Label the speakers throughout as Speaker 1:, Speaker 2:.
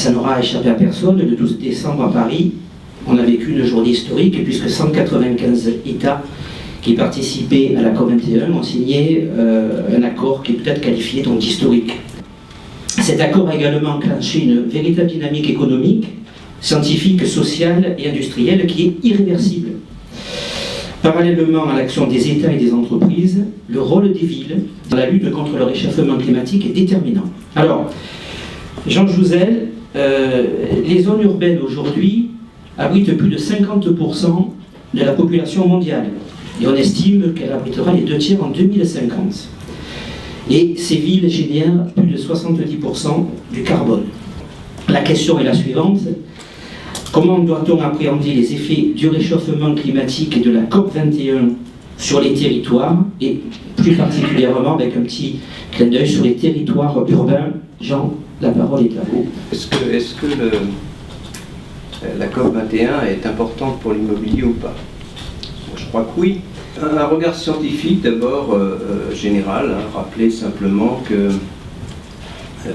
Speaker 1: Ça n'aura échappé à personne, le 12 décembre à Paris, on a vécu une journée historique puisque 195 États qui participaient à la COP21 ont signé un accord qui est peut-être qualifié donc d'historique. Cet accord a également enclenché une véritable dynamique économique, scientifique, sociale et industrielle qui est irréversible. Parallèlement à l'action des États et des entreprises, le rôle des villes dans la lutte contre le réchauffement climatique est déterminant. Alors, Jean Jouzel, les zones urbaines aujourd'hui abritent plus de 50% de la population mondiale. Et on estime qu'elle abritera les 2/3 en 2050. Et ces villes génèrent plus de 70% du carbone. La question est la suivante. Comment doit-on appréhender les effets du réchauffement climatique et de la COP21 sur les territoires, et plus particulièrement avec un petit clin d'œil sur les territoires urbains? Jean, la parole est à vous.
Speaker 2: Est-ce que la COP21 est importante pour l'immobilier ou pas? Je crois que oui. Un regard scientifique d'abord général, rappeler simplement que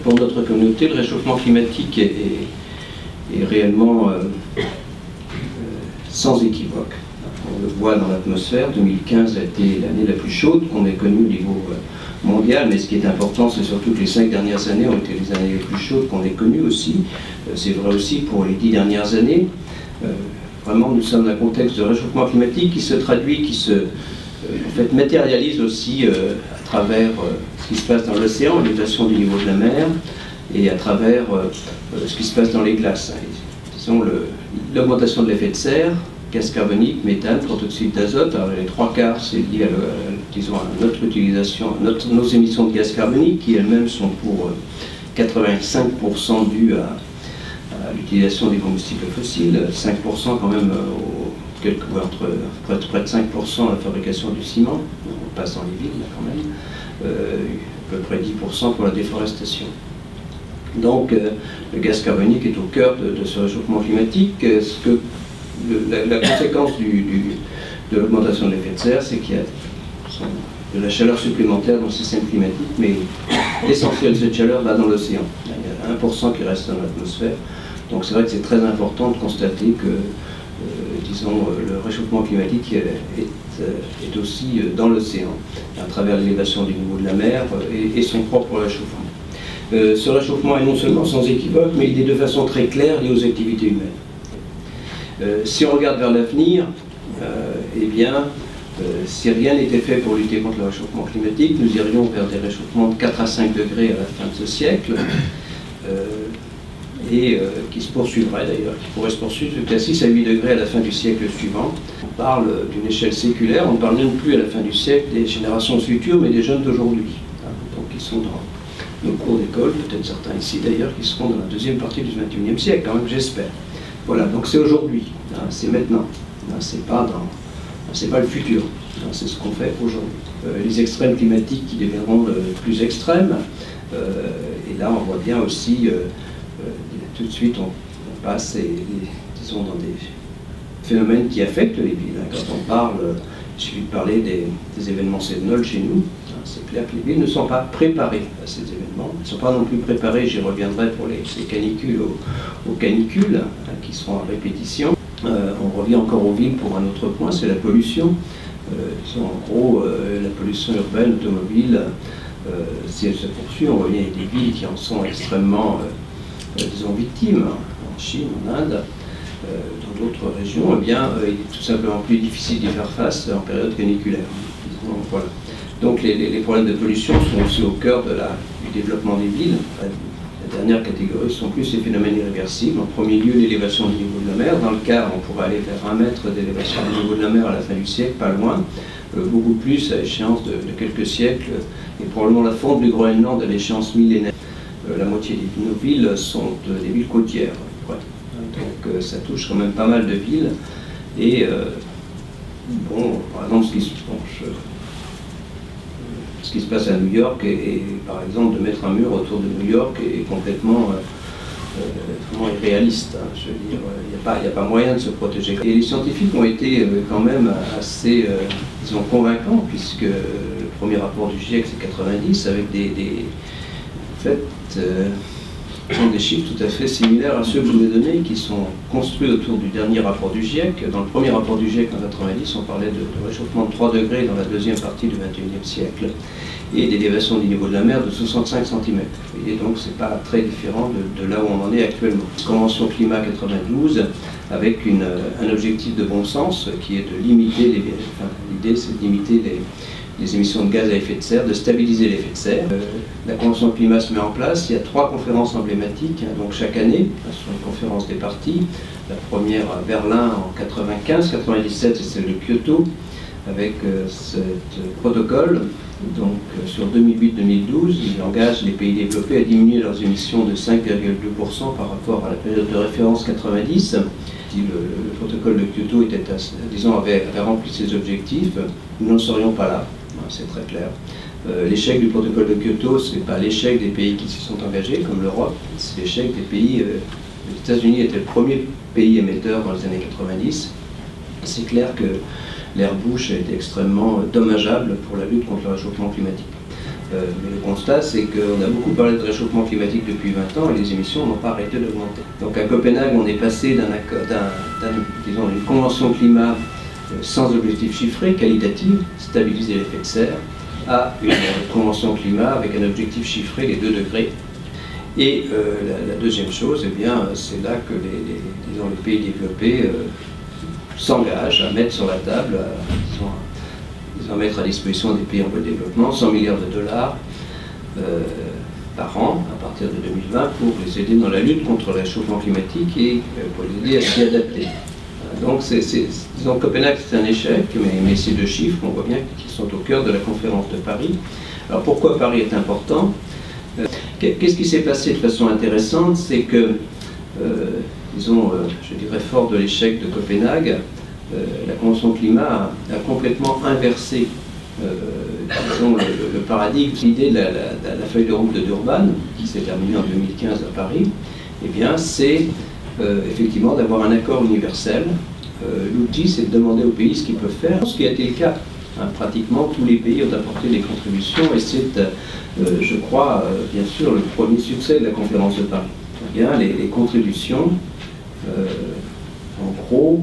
Speaker 2: pour notre communauté, le réchauffement climatique est réellement sans équivoque. On le voit dans l'atmosphère, 2015 a été l'année la plus chaude qu'on ait connue au niveau mondial, mais ce qui est important, c'est surtout que les 5 dernières années ont été les années les plus chaudes qu'on ait connues aussi. C'est vrai aussi pour les 10 dernières années. Vraiment, nous sommes dans un contexte de réchauffement climatique qui se traduit, qui se matérialise aussi à travers ce qui se passe dans l'océan, l'élévation du niveau de la mer, et à travers ce qui se passe dans les glaces. Disons l'augmentation de l'effet de serre, gaz carbonique, méthane, protoxyde d'azote. Alors les 3/4, c'est lié à notre utilisation, nos émissions de gaz carbonique, qui elles-mêmes sont pour 85% dues à l'utilisation des combustibles fossiles, 5% quand même, près de 5% à la fabrication du ciment, on passe dans les villes là, quand même, à peu près 10% pour la déforestation. Donc le gaz carbonique est au cœur de ce réchauffement climatique. La conséquence de l'augmentation de l'effet de serre, c'est qu'il y a de la chaleur supplémentaire dans le système climatique, mais l'essentiel de cette chaleur va dans l'océan. Il y a 1% qui reste dans l'atmosphère. Donc c'est vrai que c'est très important de constater que, le réchauffement climatique est aussi dans l'océan, à travers l'élévation du niveau de la mer et son propre réchauffement. Ce réchauffement est non seulement sans équivoque, mais il est de façon très claire lié aux activités humaines. Si on regarde vers l'avenir, si rien n'était fait pour lutter contre le réchauffement climatique, nous irions vers des réchauffements de 4 à 5 degrés à la fin de ce siècle, qui se poursuivraient d'ailleurs, qui pourraient se poursuivre jusqu'à 6 à 8 degrés à la fin du siècle suivant. On parle d'une échelle séculaire, on ne parle même plus à la fin du siècle des générations futures, mais des jeunes d'aujourd'hui, donc qui sont dans nos cours d'école, peut-être certains ici d'ailleurs, qui seront dans la deuxième partie du XXIe siècle, quand même, j'espère. Voilà, donc c'est aujourd'hui, c'est maintenant, c'est pas le futur, c'est ce qu'on fait aujourd'hui. Les extrêmes climatiques qui deviendront plus extrêmes, et là on voit bien aussi, tout de suite on passe disons dans des phénomènes qui affectent les villes. Quand on parle, il suffit de parler des événements sévenols chez nous, c'est clair que les villes ne sont pas préparées à ces événements, elles ne sont pas non plus préparées, j'y reviendrai pour les canicules, aux canicules qui seront à répétition. On revient encore aux villes pour un autre point, c'est la pollution. En gros, la pollution urbaine, automobile, si elle se poursuit, on revient avec des villes qui en sont extrêmement, victimes, en Chine, en Inde, dans d'autres régions. Il est tout simplement plus difficile d'y faire face en période caniculaire. Voilà. Donc les problèmes de pollution sont aussi au cœur du développement des villes. La dernière catégorie sont plus ces phénomènes irréversibles. En premier lieu, l'élévation du niveau de la mer. Dans le cas, on pourrait aller vers 1 mètre d'élévation du niveau de la mer à la fin du siècle, pas loin. Beaucoup plus à l'échéance de quelques siècles, et probablement la fonte du Groenland à l'échéance millénaire. La moitié de nos villes sont des villes côtières. Ouais. Donc ça touche quand même pas mal de villes. Et par exemple, ce qui se passe à New York, et par exemple de mettre un mur autour de New York est complètement irréaliste. Je veux dire, il n'y a pas moyen de se protéger. Et les scientifiques ont été quand même assez convaincants, puisque le premier rapport du GIEC c'est 90, avec sont des chiffres tout à fait similaires à ceux que je vous ai donnés, qui sont construits autour du dernier rapport du GIEC. Dans le premier rapport du GIEC en 90, on parlait de réchauffement de 3 degrés dans la deuxième partie du XXIe siècle et d'élévation du niveau de la mer de 65 cm. Vous voyez, donc c'est pas très différent de là où on en est actuellement. Convention climat 92 avec un objectif de bon sens qui est de limiter l'idée c'est de limiter les émissions de gaz à effet de serre, de stabiliser l'effet de serre. La Convention climat se met en place, il y a 3 conférences emblématiques, donc chaque année, sur une conférence des parties. La première à Berlin en 95, c'est celle de Kyoto, avec ce protocole. Donc sur 2008-2012, il engage les pays développés à diminuer leurs émissions de 5,2% par rapport à la période de référence 90. Si le protocole de Kyoto avait rempli ses objectifs, nous n'en serions pas là, c'est très clair. L'échec du protocole de Kyoto, ce n'est pas l'échec des pays qui s'y sont engagés, comme l'Europe, c'est l'échec des pays. Les États-Unis étaient le premier pays émetteur dans les années 90. C'est clair que l'ère Bush a été extrêmement dommageable pour la lutte contre le réchauffement climatique. Mais le constat, c'est qu'on a beaucoup parlé de réchauffement climatique depuis 20 ans et les émissions n'ont pas arrêté d'augmenter. Donc à Copenhague, on est passé d'une convention climat sans objectif chiffré, qualitative, stabiliser l'effet de serre, à une convention climat avec un objectif chiffré, les 2 degrés. Et la deuxième chose, eh bien, c'est là que les pays développés s'engagent à mettre sur la table, à mettre à disposition des pays en voie de développement 100 milliards de dollars par an à partir de 2020 pour les aider dans la lutte contre le réchauffement climatique et pour les aider à s'y adapter. Donc, disons, Copenhague, c'est un échec, mais ces 2 chiffres, on voit bien qu'ils sont au cœur de la conférence de Paris. Alors, pourquoi Paris est important ? Qu'est-ce qui s'est passé de façon intéressante ? C'est que, disons, je dirais fort de l'échec de Copenhague, la Convention climat a complètement inversé disons, le paradigme. L'idée de la feuille de route de Durban, qui s'est terminée en 2015 à Paris, eh bien, c'est effectivement d'avoir un accord universel. L'outil, c'est de demander aux pays ce qu'ils peuvent faire, ce qui a été le cas. Pratiquement tous les pays ont apporté des contributions et c'est, je crois, bien sûr, le premier succès de la conférence de Paris. Eh bien, les contributions, en gros,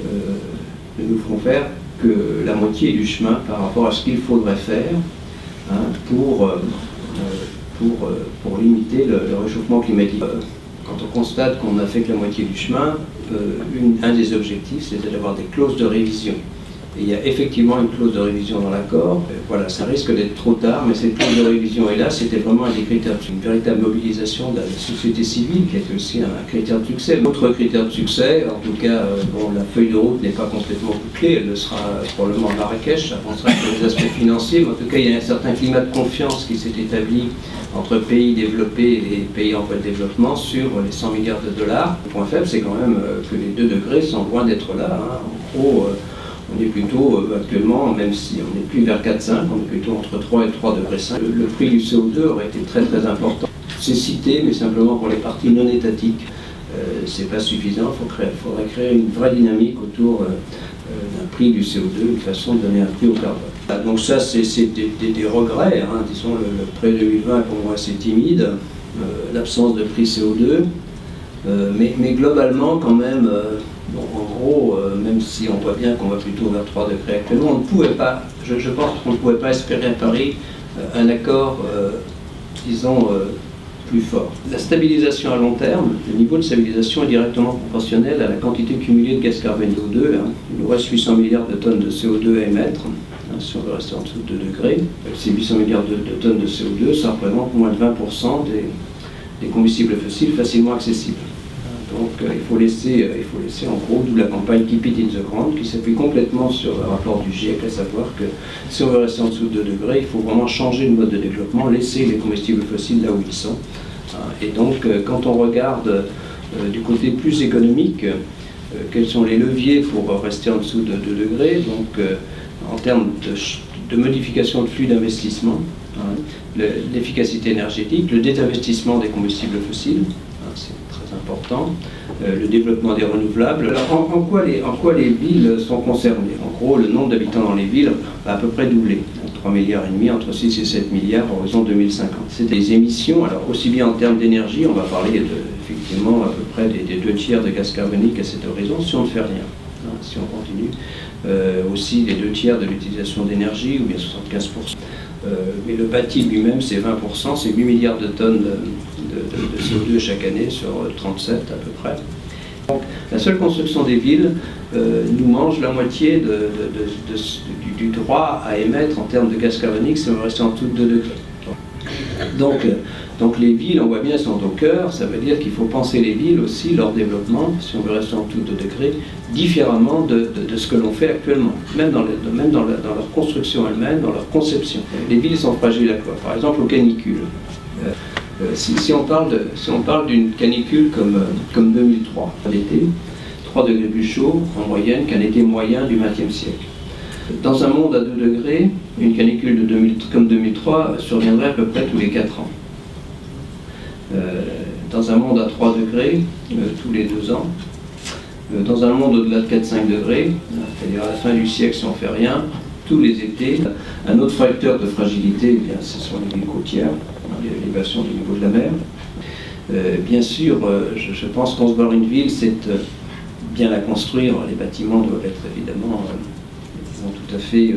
Speaker 2: ne nous feront faire que la moitié du chemin par rapport à ce qu'il faudrait faire pour limiter le réchauffement climatique. Quand on constate qu'on n'a fait que la moitié du chemin, un des objectifs, c'était d'avoir des clauses de révision. Et il y a effectivement une clause de révision dans l'accord. Voilà, ça risque d'être trop tard, mais cette clause de révision est là. C'était vraiment un des critères, une véritable mobilisation de la société civile qui était aussi un critère de succès. L'autre critère de succès, en tout cas, la feuille de route n'est pas complètement bouclée, elle le sera probablement à Marrakech, ça pensera sur les aspects financiers, mais en tout cas, il y a un certain climat de confiance qui s'est établi entre pays développés et pays en voie de développement sur les 100 milliards de dollars. Le point faible, c'est quand même que les 2 degrés sont loin d'être là. En gros, on est plutôt actuellement, même si on n'est plus vers 4,5, on est plutôt entre 3 et 3,5 degrés. Le prix du CO2 aurait été très très important. C'est cité, mais simplement pour les parties non étatiques. C'est pas suffisant, il faudrait créer une vraie dynamique autour d'un prix du CO2, une façon de donner un prix au carbone. Donc ça, c'est des regrets. Disons, le prêt 2020 est pour moi assez timide, l'absence de prix CO2, mais globalement quand même, en gros, même si on voit bien qu'on va plutôt vers 3 degrés actuellement, on ne pouvait pas, je pense qu'on ne pouvait pas espérer à Paris un accord, disons, plus fort. La stabilisation à long terme, le niveau de stabilisation est directement proportionnel à la quantité cumulée de gaz carbone CO2. Il nous reste 800 milliards de tonnes de CO2 à émettre, si on veut rester en dessous de 2 degrés. Ces 800 milliards de tonnes de CO2, ça représente moins de 20% des combustibles fossiles facilement accessibles. Donc il faut laisser en gros, d'où la campagne Keep It in the Ground, qui s'appuie complètement sur le rapport du GIEC, à savoir que si on veut rester en dessous de 2 degrés, il faut vraiment changer de mode de développement, laisser les combustibles fossiles là où ils sont. Et donc quand on regarde du côté plus économique, quels sont les leviers pour rester en dessous de 2 degrés, donc en termes de modification de flux d'investissement, l'efficacité énergétique, le désinvestissement des combustibles fossiles, c'est très important, le développement des renouvelables. Alors en quoi les villes sont concernées ? En gros, le nombre d'habitants dans les villes va à peu près doubler. 3 milliards et demi, entre 6 et 7 milliards à horizon 2050. C'est des émissions, alors aussi bien en termes d'énergie, on va parler effectivement à peu près des 2 tiers de gaz carbonique à cet horizon, si on ne fait rien, hein, si on continue. Aussi les 2 tiers de l'utilisation d'énergie, ou bien 75%. Mais le bâti lui-même, c'est 20%, c'est 8 milliards de tonnes de CO2 chaque année sur 37 à peu près. Donc, la seule construction des villes nous mange la moitié du droit à émettre en termes de gaz carbonique si on veut rester en dessous de 2 degrés. Donc les villes, on voit bien, sont au cœur. Ça veut dire qu'il faut penser les villes aussi, leur développement, si on veut rester en dessous de 2 degrés, différemment de ce que l'on fait actuellement, même dans leur construction elle-même, dans leur conception. Les villes sont fragiles à quoi? Par exemple aux canicules. Si on parle d'une canicule comme 2003, l'été, 3 degrés plus chaud en moyenne qu'un été moyen du XXe siècle. Dans un monde à 2 degrés, une canicule comme 2003 surviendrait à peu près tous les 4 ans. Dans un monde à 3 degrés, tous les 2 ans. Dans un monde au-delà de 4-5 degrés, c'est-à-dire à la fin du siècle si on ne fait rien, tous les étés. Un autre facteur de fragilité, eh bien, ce sont les villes côtières, l'élévation du niveau de la mer. Bien sûr, je pense qu'on se barre une ville, c'est bien la construire. Les bâtiments doivent être évidemment, disons, tout à fait